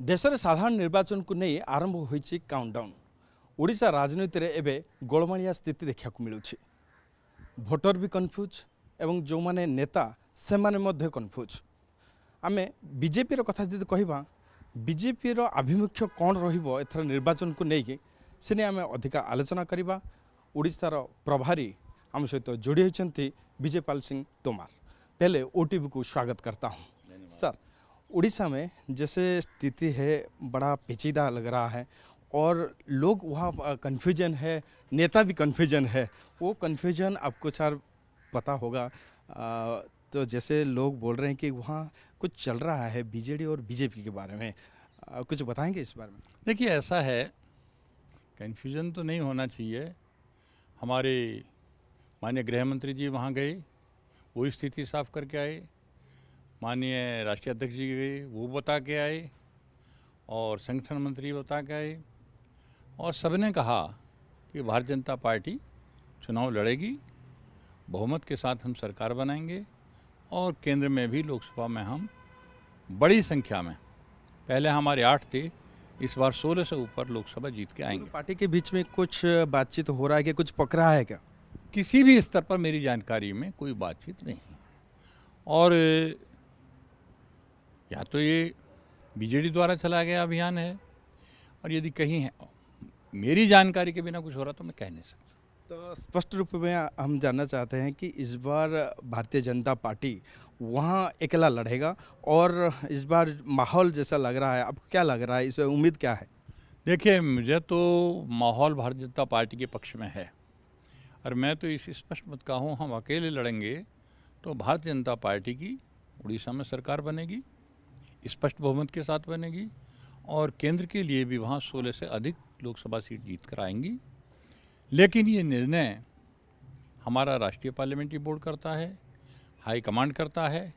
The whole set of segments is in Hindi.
देश में साधारण निर्वाचन को नहीं आरंभ होइछि काउंटडाउन। ओडिशा राजनीति रे एबे गोलमालिया स्थिति देखा मिलूँ। भोटर भी कन्फ्यूज एवं जो माने नेता से माने मध्य कन्फ्यूज। आमे बीजेपी रो कथा जदि कहिबा बीजेपी रो आभिमुख्य कौन रहिबो एथर निर्वाचन को नहीं से आमे अधिका आलोचना करिबा। ओडिशार प्रभारी आम सहित जोड़ी होती विजयपाल सिंह तोमार। पहले ओटीवी को स्वागत करता हूँ। सर, उड़ीसा में जैसे स्थिति है बड़ा पेचीदा लग रहा है और लोग वहाँ कन्फ्यूजन है, नेता भी कन्फ्यूजन है। वो कन्फ्यूजन आपको सर पता होगा। तो जैसे लोग बोल रहे हैं कि वहाँ कुछ चल रहा है बीजेडी और बीजेपी के बारे में, कुछ बताएंगे इस बारे में? देखिए, ऐसा है, कन्फ्यूजन तो नहीं होना चाहिए। हमारे माननीय गृह मंत्री जी वहाँ गए, वो स्थिति साफ करके आए। माननीय राष्ट्रीय अध्यक्ष जी गए, वो बता के आए, और संगठन मंत्री बता के आए, और सबने कहा कि भारतीय जनता पार्टी चुनाव लड़ेगी, बहुमत के साथ हम सरकार बनाएंगे, और केंद्र में भी लोकसभा में हम बड़ी संख्या में, पहले हमारे 8 थे, इस बार 16 से ऊपर लोकसभा जीत के आएंगे। पार्टी के बीच में कुछ बातचीत हो रहा है कि कुछ पक रहा है क्या? किसी भी स्तर पर मेरी जानकारी में कोई बातचीत नहीं है। और या तो ये बीजेडी द्वारा चला गया अभियान है, और यदि कहीं है मेरी जानकारी के बिना कुछ हो रहा तो मैं कह नहीं सकता। तो स्पष्ट रूप में हम जानना चाहते हैं कि इस बार भारतीय जनता पार्टी वहाँ अकेला लड़ेगा, और इस बार माहौल जैसा लग रहा है, आपको क्या लग रहा है, इसमें उम्मीद क्या है? देखिए, मुझे तो माहौल भारतीय जनता पार्टी के पक्ष में है, और मैं तो इस स्पष्ट मत कहूँ हम अकेले लड़ेंगे तो भारतीय जनता पार्टी की उड़ीसा में सरकार बनेगी, स्पष्ट बहुमत के साथ बनेगी, और केंद्र के लिए भी वहाँ 16 से अधिक लोकसभा सीट जीत कर आएंगी। लेकिन ये निर्णय हमारा राष्ट्रीय पार्लियामेंट्री बोर्ड करता है, हाई कमांड करता है।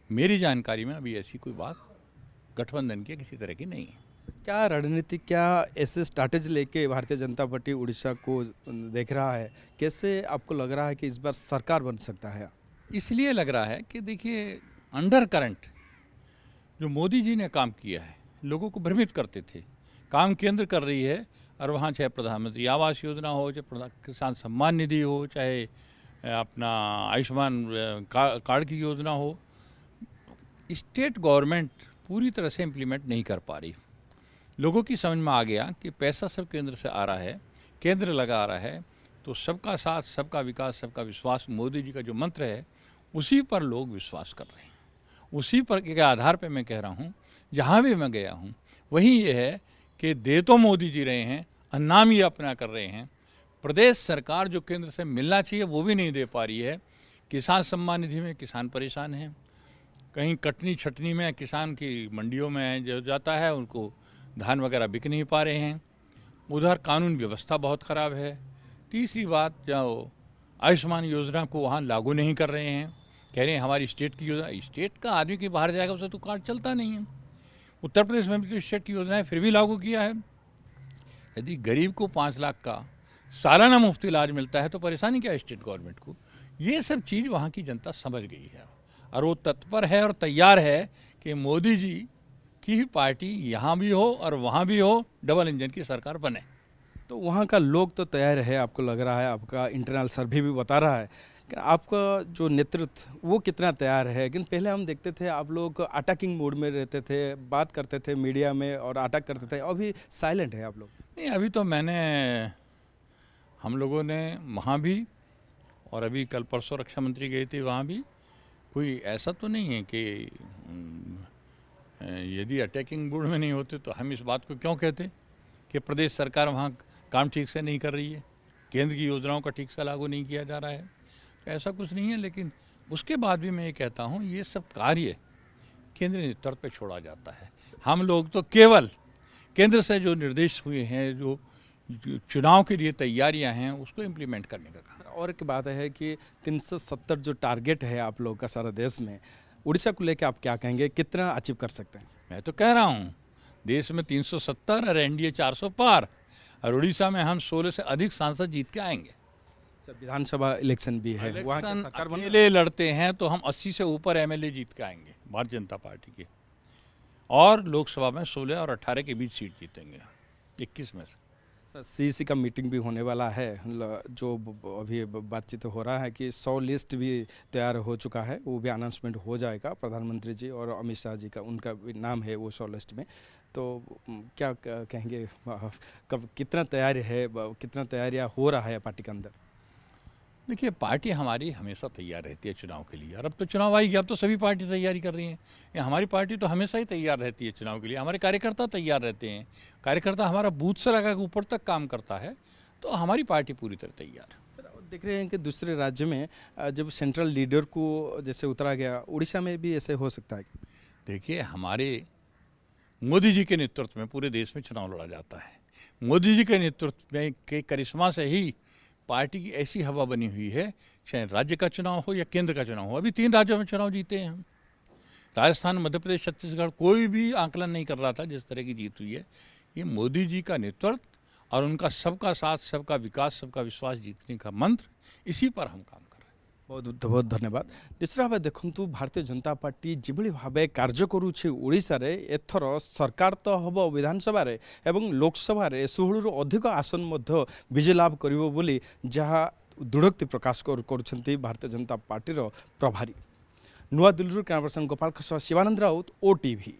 मेरी जानकारी में अभी ऐसी कोई बात गठबंधन की किसी तरह की नहीं है। क्या रणनीति, क्या ऐसे स्ट्रैटेजी लेके भारतीय जनता पार्टी उड़ीसा को देख रहा है? कैसे आपको लग रहा है कि इस बार सरकार बन सकता है? इसलिए लग रहा है कि देखिए, अंडर करंट जो मोदी जी ने काम किया है, लोगों को भ्रमित करते थे, काम केंद्र कर रही है, और वहाँ चाहे प्रधानमंत्री आवास योजना हो, चाहे किसान सम्मान निधि हो, चाहे अपना आयुष्मान कार्ड की योजना हो, स्टेट गवर्नमेंट पूरी तरह से इम्प्लीमेंट नहीं कर पा रही। लोगों की समझ में आ गया कि पैसा सब केंद्र से आ रहा है, केंद्र लगा रहा है, तो सबका साथ, सबका विकास, सबका विश्वास, मोदी जी का जो मंत्र है उसी पर लोग विश्वास कर रहे हैं। उसी पर के आधार पर मैं कह रहा हूँ, जहाँ भी मैं गया हूँ वही ये है कि दे तो मोदी जी रहे हैं, नाम ये अपना कर रहे हैं। प्रदेश सरकार जो केंद्र से मिलना चाहिए वो भी नहीं दे पा रही है। किसान सम्मान निधि में किसान परेशान हैं, कहीं कटनी छटनी में किसान की मंडियों में जो जाता है उनको धान वगैरह बिक नहीं पा रहे हैं। उधर कानून व्यवस्था बहुत ख़राब है। तीसरी बात, जो आयुष्मान योजना को वहाँ लागू नहीं कर रहे हैं, कह रहे हैं हमारी स्टेट की योजना। स्टेट का आदमी की बाहर जाएगा उसे तो कार्ड चलता नहीं है। उत्तर प्रदेश में भी तो स्टेट की योजना है, फिर भी लागू किया है। यदि गरीब को 5 लाख का सालाना मुफ्त इलाज मिलता है तो परेशानी क्या है स्टेट गवर्नमेंट को? ये सब चीज़ वहाँ की जनता समझ गई है, और वो तत्पर है और तैयार है कि मोदी जी की पार्टी यहाँ भी हो और वहाँ भी हो, डबल इंजन की सरकार बने। तो वहाँ का लोग तो तैयार है, आपको लग रहा है, आपका इंटरनल सर्वे भी बता रहा है कि आपका जो नेतृत्व वो कितना तैयार है। लेकिन पहले हम देखते थे आप लोग अटैकिंग मोड में रहते थे, बात करते थे मीडिया में और अटैक करते थे, अभी साइलेंट है आप लोग? नहीं, अभी तो हम लोगों ने वहाँ भी, और अभी कल परसों रक्षा मंत्री गए थे वहाँ भी, कोई ऐसा तो नहीं है कि यदि अटैकिंग मोड में नहीं होते तो हम इस बात को क्यों कहते कि प्रदेश सरकार वहाँ काम ठीक से नहीं कर रही है, केंद्र की योजनाओं का ठीक से लागू नहीं किया जा रहा है। तो ऐसा कुछ नहीं है। लेकिन उसके बाद भी मैं ये कहता हूँ, ये सब कार्य केंद्र नेतृत्व पे छोड़ा जाता है। हम लोग तो केवल केंद्र से जो निर्देश हुए हैं, जो चुनाव के लिए तैयारियां हैं, उसको इम्प्लीमेंट करने का काम। और एक बात है कि 370 जो टारगेट है आप लोग का सारा देश में, उड़ीसा को लेकर आप क्या कहेंगे, कितना अचीव कर सकते हैं? मैं तो कह रहा हूँ, देश में 370 और एनडीए 400 पार, और उड़ीसा में हम 16 से अधिक सांसद जीत के आएंगे। विधानसभा इलेक्शन भी है, वहाँ की सरकार अकेले लड़ते हैं तो हम 80 से ऊपर एमएलए जीत के आएंगे भारतीय जनता पार्टी के। और लोकसभा में 16 और 18 के बीच सीट जीतेंगे, 21 में से। सर सीईसी का मीटिंग भी होने वाला है, जो अभी बातचीत हो रहा है कि 100 लिस्ट भी तैयार हो चुका है, वो भी अनाउंसमेंट हो जाएगा। प्रधानमंत्री जी और अमित शाह जी का उनका भी नाम है वो 100 लिस्ट में। तो क्या कहेंगे, कब कितना तैयारी है, कितना तैयारियां हो रहा है पार्टी के अंदर? देखिए, पार्टी हमारी हमेशा तैयार रहती है चुनाव के लिए, और अब तो चुनाव आई गया, अब तो सभी पार्टी तैयारी कर रही हैं। ये हमारी पार्टी तो हमेशा ही तैयार रहती है चुनाव के लिए। हमारे कार्यकर्ता तैयार रहते हैं, कार्यकर्ता हमारा बूथ से लगा के ऊपर तक काम करता है, तो हमारी पार्टी पूरी तरह तैयार है। सर देख रहे हैं कि दूसरे राज्य में जब सेंट्रल लीडर को जैसे उतारा गया, उड़ीसा में भी ऐसे हो सकता है? देखिए, हमारे मोदी जी के नेतृत्व में पूरे देश में चुनाव लड़ा जाता है। मोदी जी के नेतृत्व में के करिश्मा से ही पार्टी की ऐसी हवा बनी हुई है, चाहे राज्य का चुनाव हो या केंद्र का चुनाव हो। अभी 3 राज्यों में चुनाव जीते हैं हम, राजस्थान, मध्य प्रदेश, छत्तीसगढ़। कोई भी आंकलन नहीं कर रहा था जिस तरह की जीत हुई है। ये मोदी जी का नेतृत्व और उनका सबका साथ, सबका विकास, सबका विश्वास जीतने का मंत्र, इसी पर हम काम कर रहे हैं। बहुत बहुत धन्यवाद। निश्चित भाव देखु भारतीय जनता पार्टी जिभली भाव कार्य करुछि ओडिशा रे, एथर सरकार तो हम विधानसभा रे एवं लोकसभा रे 16 रु अधिक आसन मध्य विजय लाभ करिवो बोली जहाँ दृढ़ोक्ति प्रकाश करुछंती भारतीय जनता पार्टी प्रभारी। नुआ दिल्ली कैमरा पर्सन गोपाल खस, शिवानंद राउत, OTV।